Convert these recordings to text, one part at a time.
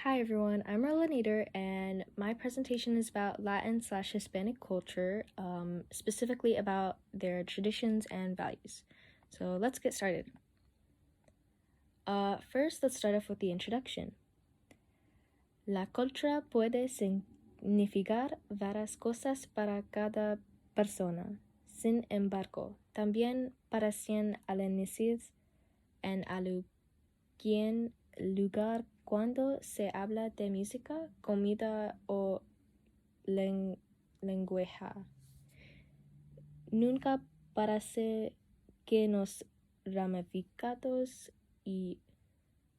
Hi everyone, I'm Miralla Nader, and my presentation is about Latin/Hispanic culture, specifically about their traditions and values. So let's get started. First, let's start off with the introduction. La cultura puede significar varias cosas para cada persona. Sin embargo, también parecen alienígenas en algún lugar cuando se habla de música, comida o lenguaje. Nunca parece que nos ramificamos y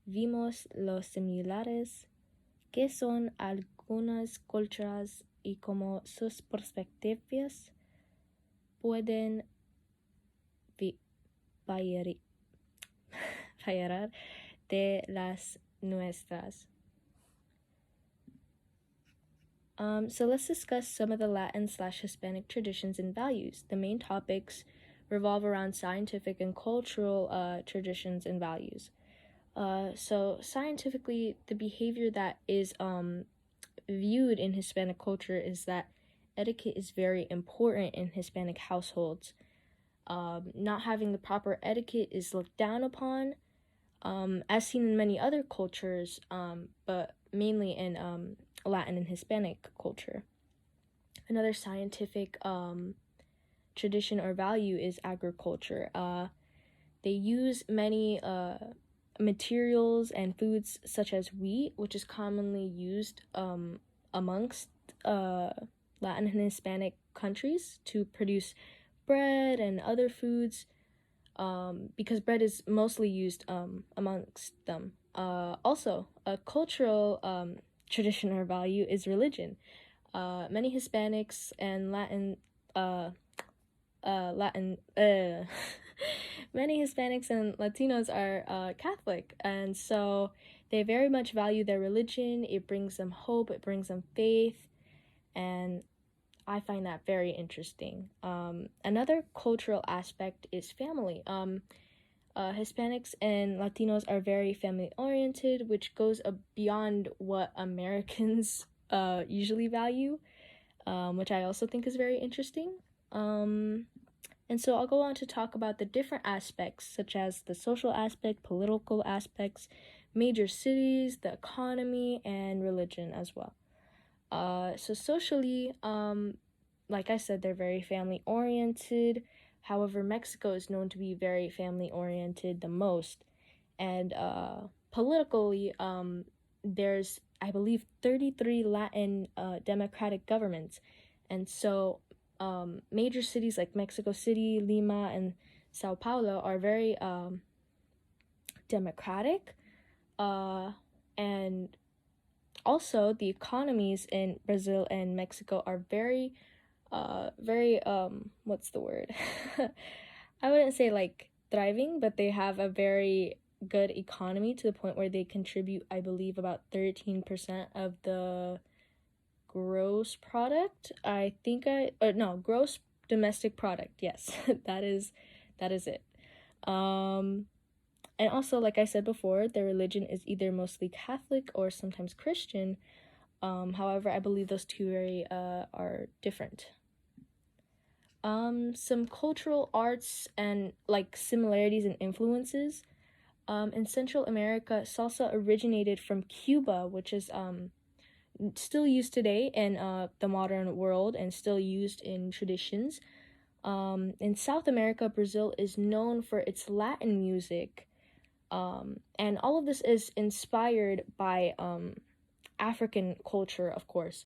vimos los similares que son algunas culturas y cómo sus perspectivas pueden variar de las nuestras. So let's discuss some of the Latin/Hispanic traditions and values. The main topics revolve around scientific and cultural traditions and values. So scientifically, the behavior that is viewed in Hispanic culture is that etiquette is very important in Hispanic households. Not having the proper etiquette is looked down upon, as seen in many other cultures, but mainly in Latin and Hispanic culture. Another scientific tradition or value is agriculture. They use many materials and foods such as wheat, which is commonly used amongst Latin and Hispanic countries to produce bread and other foods, because bread is mostly used amongst them. Also, a cultural tradition or value is religion. Many Hispanics and many Hispanics and Latinos are Catholic, and so they very much value their religion. It brings them hope, it brings them faith, and I find that very interesting. Another cultural aspect is family. Hispanics and Latinos are very family-oriented, which goes beyond what Americans usually value, which I also think is very interesting. And so I'll go on to talk about the different aspects, such as the social aspect, political aspects, major cities, the economy, and religion as well. So socially, like I said, they're very family-oriented. However, Mexico is known to be very family-oriented the most. And politically, there's, I believe, 33 Latin democratic governments. And so major cities like Mexico City, Lima, and Sao Paulo are very democratic. And also, the economies in Brazil and Mexico are very, what's the word? I wouldn't say like thriving, but they have a very good economy to the point where they contribute, I believe, about 13% of the gross product. Gross domestic product. Yes, that is it. And also, like I said before, their religion is either mostly Catholic or sometimes Christian. However, I believe those two are different. Some cultural arts and like similarities and influences. In Central America, salsa originated from Cuba, which is still used today in the modern world and still used in traditions. In South America, Brazil is known for its Latin music. And all of this is inspired by African culture, of course.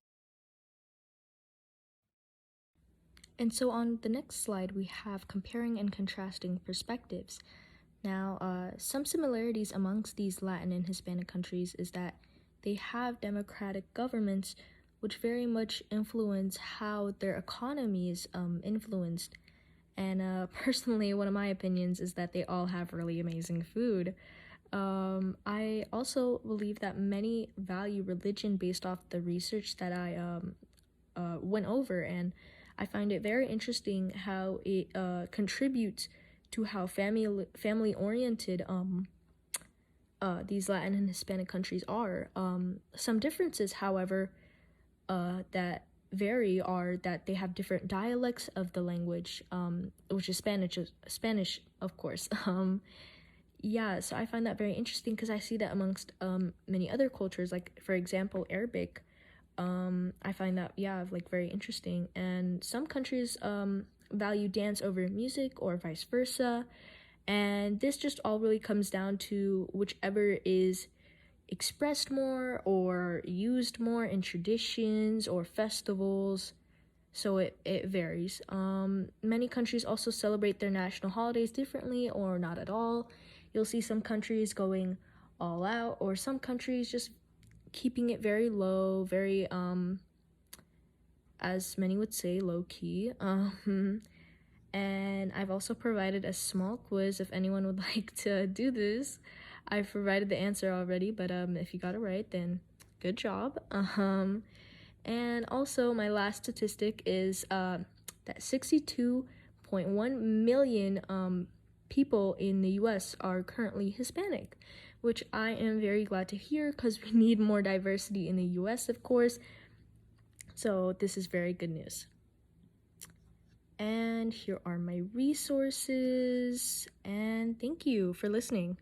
And so on the next slide, we have comparing and contrasting perspectives. Now, some similarities amongst these Latin and Hispanic countries is that they have democratic governments which very much influence how their economy is influenced. And personally, one of my opinions is that they all have really amazing food. I also believe that many value religion based off the research that I went over, and I find it very interesting how it contributes to how family-oriented these Latin and Hispanic countries are. Some differences, however, that vary are that they have different dialects of the language, which is Spanish, of course. Yeah, so I find that very interesting because I see that amongst many other cultures, like for example Arabic. I find that, yeah, like very interesting. And some countries value dance over music or vice versa. And this just all really comes down to whichever is expressed more or used more in traditions or festivals. So it varies. Many countries also celebrate their national holidays differently or not at all. You'll see some countries going all out, or some countries just keeping it very low, very as many would say, low key. And I've also provided a small quiz if anyone would like to do this. I've provided the answer already, but if you got it right, then good job. And also my last statistic is that 62.1 million people in the US are currently Hispanic, which I am very glad to hear because we need more diversity in the US, of course. So this is very good news. And here are my resources, and thank you for listening.